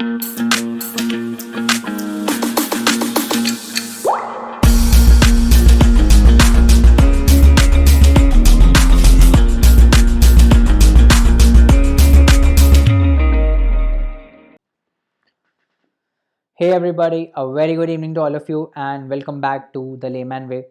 Hey everybody, a very good evening to all of you and welcome back to the Layman Way,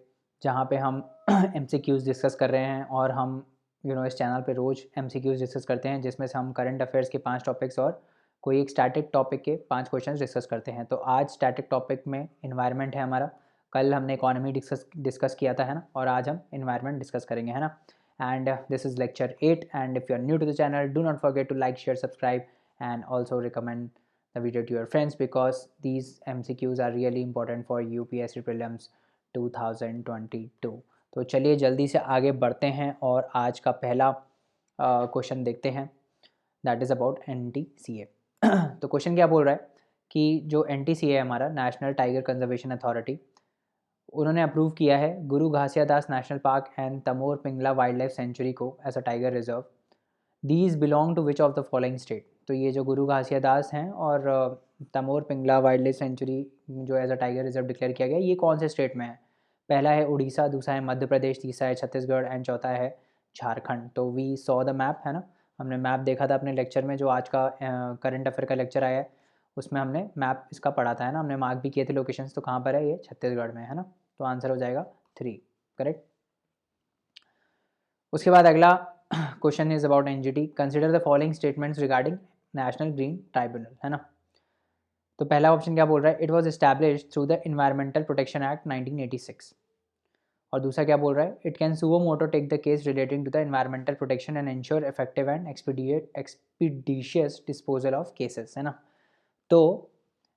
जहाँ पे हम MCQs discuss कर रहे हैं और हम इस चैनल पे रोज़ MCQs डिस्कस करते हैं जिसमें से हम करंट अफेयर्स के 5 टॉपिक्स और कोई एक स्टैटिक टॉपिक के 5 क्वेश्चंस डिस्कस करते हैं। तो आज स्टैटिक टॉपिक में इन्वायरमेंट है हमारा। कल हमने इकोनॉमी डिस्कस किया था, है ना, और आज हम इन्वायरमेंट डिस्कस करेंगे, है ना। And this is lecture 8 and if you are new to the channel do not forget to like, share, subscribe and also recommend the video to your friends because these MCQs are really important for UPSC prelims 2022। तो चलिए जल्दी से आगे बढ़ते हैं और आज का पहला क्वेश्चन देखते हैं, दैट इज़ अबाउट NTCA। तो क्वेश्चन क्या बोल रहा है कि जो NTCA है हमारा, नेशनल टाइगर कंजर्वेशन अथॉरिटी, उन्होंने अप्रूव किया है Guru Ghasidas national park and Tamor Pingla wild life sanctuary को as a tiger reserve. These belong to which of the following state. तो ये जो गुरु घासियादास हैं और Tamor Pingla wild life sanctuary जो as a tiger reserve declare किया गया, ये कौन से स्टेट में है? पहला है उड़ीसा, दूसरा है मध्य प्रदेश, तीसरा है छत्तीसगढ़ एंड चौथा है झारखंड। तो वी सॉ द मैप, है ना, हमने मैप देखा था अपने लेक्चर में, जो आज का करंट अफेयर का लेक्चर आया है उसमें हमने मैप इसका पढ़ा था, है ना, हमने मार्क भी किए थे लोकेशंस। तो कहाँ पर है? ये छत्तीसगढ़ में, है ना। तो आंसर हो जाएगा 3, करेक्ट। उसके बाद अगला question is about NGT। Consider the following statements regarding national green tribunal, है ना। तो पहला ऑप्शन क्या बोल रहा है? It was establish through the environmental protection act 1986। और दूसरा क्या बोल रहा है? It can suo moto take the case relating to the environmental protection and ensure effective and expeditious disposal of cases, है ना। तो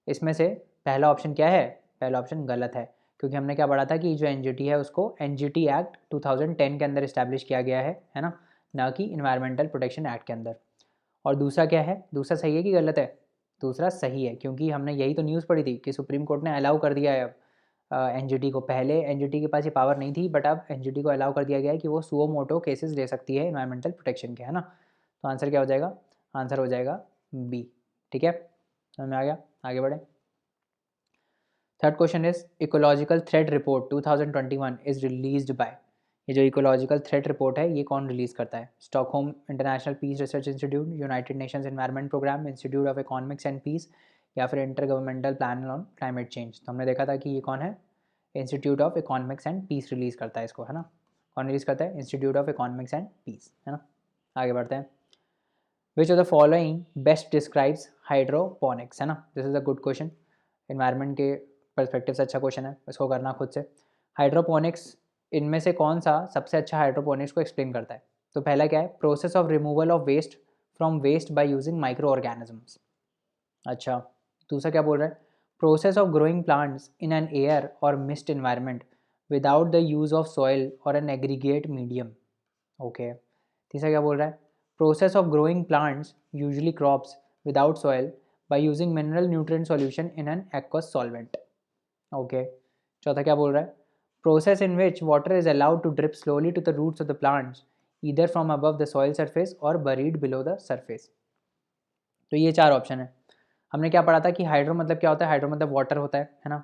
इसमें से पहला ऑप्शन क्या है? पहला ऑप्शन गलत है, क्योंकि हमने क्या पढ़ा था कि जो NGT है उसको NGT एक्ट 2010 के अंदर इस्टेब्लिश किया गया है ना, ना कि इन्वायरमेंटल प्रोटेक्शन एक्ट के अंदर। और दूसरा क्या है? दूसरा सही है कि गलत है? दूसरा सही है, क्योंकि हमने यही तो न्यूज़ पढ़ी थी कि सुप्रीम कोर्ट ने अलाउ कर दिया है अब NGT को। पहले NGT के पास ये पावर नहीं थी, बट अब NGT को अलाउ कर दिया गया है कि वो सुओ मोटो केसेस ले सकती है इन्वायरमेंटल प्रोटेक्शन के, है ना। तो आंसर क्या हो जाएगा? आंसर हो जाएगा B, ठीक है, समझ में आ गया। आगे बढ़े। Third question is ecological threat report 2021 is released bye. ये जो इकोलॉजिकल थ्रेट रिपोर्ट है ये कौन रिलीज़ करता है? Stockholm international peace research institute, united nations environment programme, institute of economics and peace, या फिर intergovernmental plan on climate change. तो हमने देखा था कि ये कौन है? Institute of economics and peace release करता है इसको, है ना। कौन रिलीज़ करता है? Institute of economics and peace, है ना। आगे बढ़ते हैं। Which of the following best describes hydroponics, है ना। This is a good question, environment के पर्सपेक्टिव से अच्छा क्वेश्चन है, इसको करना खुद से। हाइड्रोपोनिक्स, इनमें से कौन सा सबसे अच्छा हाइड्रोपोनिक्स को एक्सप्लेन करता है? तो पहला क्या है? Process of removal of waste from waste by using micro organisms. अच्छा, दूसरा क्या बोल रहा है? Process of growing plants in an air or mist environment without the use of soil or an aggregate medium. Okay. तीसरा क्या बोल रहा है? Process of growing plants usually crops without soil by using mineral nutrient solution in an aqueous solvent. Okay. चौथा क्या बोल रहा है? Process in which water is allowed to drip slowly to the roots of the plants either from above the soil surface और buried below the surface. तो ये 4 option है। हमने क्या पढ़ा था कि हाइड्रो मतलब क्या होता है? हाइड्रो मतलब वाटर होता है ना।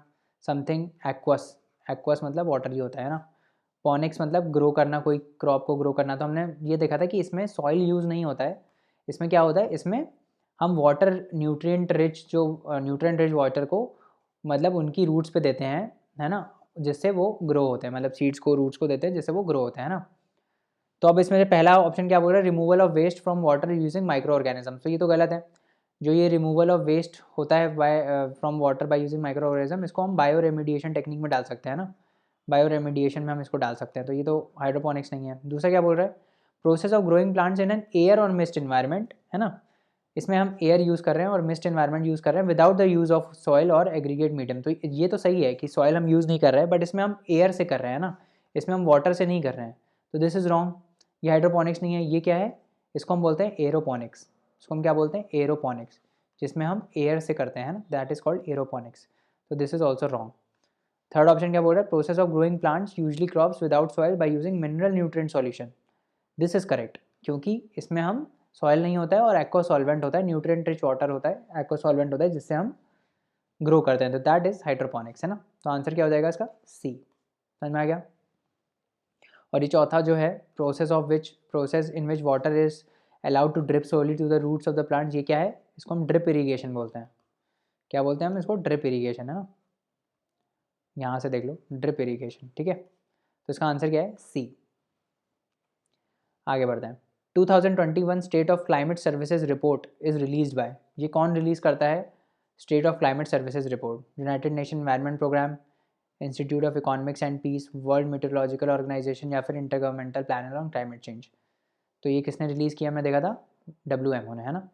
समथिंग एक्वस, एक्वस मतलब वाटर ही होता है ना। पॉनिक्स मतलब ग्रो करना, कोई क्रॉप को ग्रो करना। तो हमने ये देखा था कि इसमें सॉइल यूज़ नहीं होता है। इसमें क्या होता है? इसमें हम वाटर न्यूट्रिएंट रिच, जो न्यूट्रिएंट रिच वाटर को मतलब उनकी रूट्स पे देते हैं, है ना, जिससे वो ग्रो होते हैं। मतलब सीड्स को रूट्स को देते हैं जिससे वो ग्रो होते हैं ना। तो अब इसमें से पहला ऑप्शन क्या बोल रहा है? Removal of waste from water using microorganism. तो ये तो गलत है। जो ये रिमूवल ऑफ वेस्ट होता है by from water by using microorganism, इसको हम बायो रेमिडिएशन टेक्निक में डाल सकते हैं ना। बायो रेमिडिएशन में हम इसको डाल सकते हैं। तो ये तो हाइड्रोपोनिक्स नहीं है। दूसरा क्या बोल रहा है? Process of growing plants in an air or mist environment, है ना। इसमें हम एयर यूज़ कर रहे हैं और मिस्ट इन्वायरमेंट यूज़ कर रहे हैं without the use of soil और एग्रीगेट मीडियम। तो ये तो सही है कि सॉइल हम यूज़ नहीं कर रहे हैं, बट इसमें हम एयर से कर रहे हैं ना, इसमें हम वाटर से नहीं कर रहे हैं। तो दिस इज़ रॉन्ग। ये हाइड्रोपोनिक्स नहीं है। ये क्या है? इसको हम बोलते हैं एरोपोनिक्स। इसको हम क्या बोलते हैं? एरोपोनिक्स, जिसमें हम एयर से करते हैं ना, दैट इज़ कॉल्ड एरोपोनिक्स। तो this is also wrong. Third option क्या बोल रहा है? Process of growing plants usually crops without soil by using mineral nutrient solution. This is correct, क्योंकि इसमें हम सॉइल नहीं होता है और एक्वा सॉल्वेंट होता है, न्यूट्रिएंट रिच वाटर होता है, एक्वा सॉल्वेंट होता है जिससे हम ग्रो करते हैं, तो दैट इज हाइड्रोपोनिक्स, है ना। तो आंसर क्या हो जाएगा इसका? सी। समझ में आ गया। और ये चौथा जो है, process in which water is allowed to drip slowly to the roots of the plant, ये क्या है? इसको हम ड्रिप इरीगेशन बोलते हैं। क्या बोलते हैं हम इसको? ड्रिप इरीगेशन, है ना। यहाँ से देख लो, ड्रिप इरीगेशन, ठीक है। तो इसका आंसर क्या है? सी। आगे बढ़ते हैं। 2021 state of climate services report is release by, ये कौन रिलीज करता है? State of climate services report, united nation environment programme, institute of economics and peace, world meteorological organisation या फिर intergovernmental panel on climate change. तो ये किसने release किया? मैं देखा था WMO ने, है ना।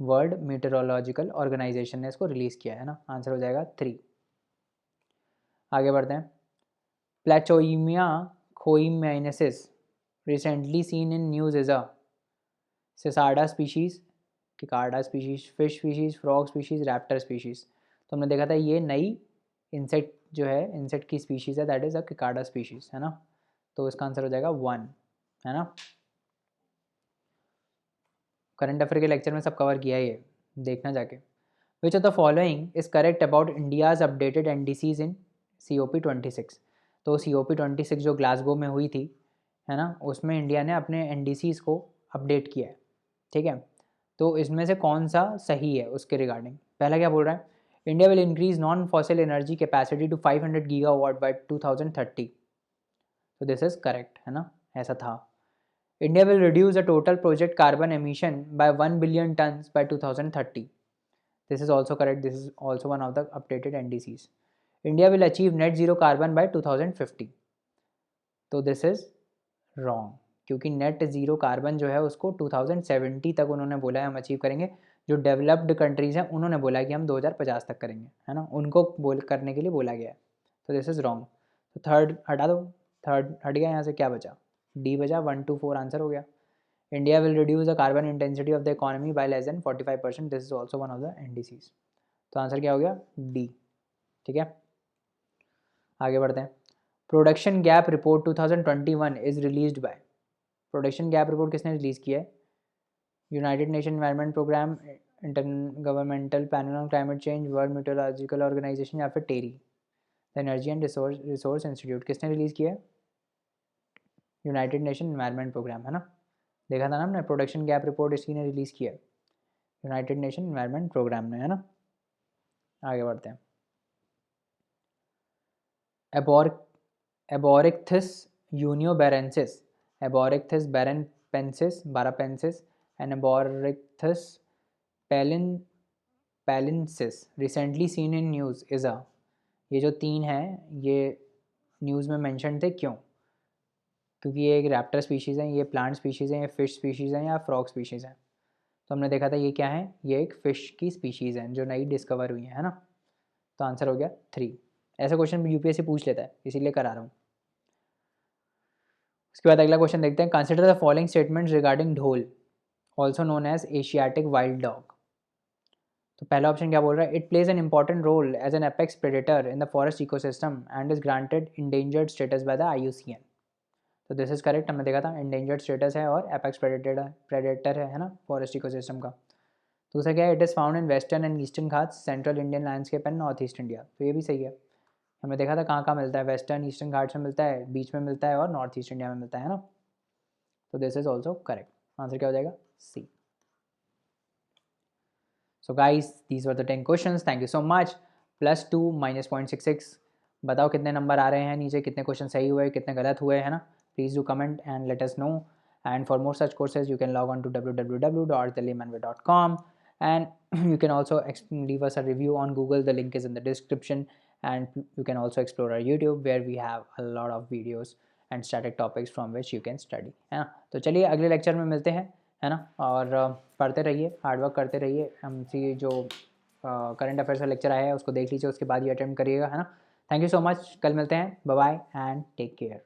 वर्ल्ड मीटरोलॉजिकल ऑर्गेनाइजेशन ने इसको रिलीज़ किया है ना। आंसर हो जाएगा 3। आगे बढ़ते हैं। प्लेचोइमिया खोइमेनेसिस recently seen in news is a cicada species, किकार्डा species, fish species, frog species, raptor species. तो हमने देखा था ये नई इंसेक्ट जो है, इंसेक्ट की स्पीशीज़ है, दैट इज़ अ किकार्डा स्पीशीज़, है ना। तो इसका आंसर हो जाएगा 1, है ना। करंट अफेयर के लेक्चर में सब कवर किया है, ये देखना जाके। विच of the following is correct about India's updated NDCs in COP26। तो COP26 जो ग्लासगो में हुई थी, है ना, उसमें इंडिया ने अपने NDCs को अपडेट किया है, ठीक है। तो इसमें से कौन सा सही है उसके रिगार्डिंग? पहला क्या बोल रहा है? India will increase non fossil energy capacity to 500 gigawatt by 2030। तो दिस इज़ करेक्ट, है ना, ऐसा था। India will reduce the total project carbon emission by 1 billion tons by 2030. This is also correct. This is also one of the updated NDCs. India will achieve net zero carbon by 2050. तो this is wrong, क्योंकि net zero carbon जो है उसको 2070 तक उन्होंने बोला है हम अचीव करेंगे। जो डेवलप्ड कंट्रीज़ हैं उन्होंने बोला है कि हम 2050 तक करेंगे, है ना, उनको करने के लिए बोला गया है। तो दिस इज़ रॉन्ग। तो थर्ड हटा दो, थर्ड हट गया, यहाँ से क्या बचा? डी बचा। 1 to 4 आंसर हो गया। India will reduce the carbon intensity of the economy by less than 45%. This is also one of the NDCs. तो आंसर क्या हो गया? डी, ठीक है। आगे बढ़ते हैं। Production gap report 2021 is released by, production gap report किसने रिलीज़ किया है? United nation environment programme, intergovernmental panel on climate change, world meteorological organisation या फिर TERI, the energy and resource institute. किसने रिलीज़ किया है? यूनाइटेड नेशन एनवायरनमेंट प्रोग्राम, है ना। देखा था ना हमने, प्रोडक्शन गैप रिपोर्ट इसी ने रिलीज़ किया है, यूनाइटेड नेशन एनवायरनमेंट प्रोग्राम ने, है ना। आगे बढ़ते हैं। एबोरिक्थिस यूनियोबेरेंसिस, एबोरिक्थिस बेरेनपेंसिस बारापेंसिस एंड एबोरिक्थिस पैलिनसिस recently seen in news is a, ये जो 3 हैं ये न्यूज़ में मेंशन थे, क्यों? क्योंकि ये एक रैप्टर स्पीशीज़ हैं, ये प्लांट स्पीशीज़ हैं, ये फिश स्पीशीज़ हैं या फ्रॉग स्पीशीज़ हैं। तो हमने देखा था ये क्या है? ये एक फ़िश की स्पीशीज़ हैं जो नई डिस्कवर हुई है ना। तो आंसर हो गया 3। ऐसा क्वेश्चन UPSC पूछ लेता है, इसीलिए करा रहा हूँ। उसके बाद अगला क्वेश्चन देखते हैं। Consider the following statements regarding dhole, also known as Asiatic wild dog. तो पहला ऑप्शन क्या बोल रहा है? It plays an important role as an apex predator in the forest ecosystem and is granted endangered status by the IUCN। तो this is correct, हमने देखा था इंडेंजर्ड स्टेटस है और एपेक्स प्रेडेटर है ना, फॉरेस्ट इकोसिस्टम का। दूसरा क्या है? It is found in western and eastern Ghats, central Indian landscape and north east India. तो ये भी सही है, हमने देखा था कहाँ कहाँ मिलता है, वेस्टर्न ईस्टर्न घाट्स में मिलता है, बीच में मिलता है और नॉर्थ ईस्ट इंडिया में मिलता है ना। तो this is also correct, answer क्या हो जाएगा? C. So guys these were the 10 questions, thank you so much. +2 -0.66, बताओ कितने नंबर आ रहे हैं नीचे, कितने क्वेश्चन सही हुए, कितने गलत हुए, है ना। Please do comment and let us know, and for more such courses you can log on to www.thelimanway.com, and you can also leave us a review on Google, the link is in the description, and you can also explore our YouTube where we have a lot of videos and static topics from which you can study, है ना। तो चलिए अगले lecture में मिलते हैं, है ना। और पढ़ते रहिए, हार्डवर्क करते रहिए। हमसे जो करंट अफेयर्स का लेक्चर आया है उसको देख लीजिए, उसके बाद ही अटेम्प्ट करिएगा, है ना। थैंक यू सो मच, कल मिलते हैं, bye bye and take care.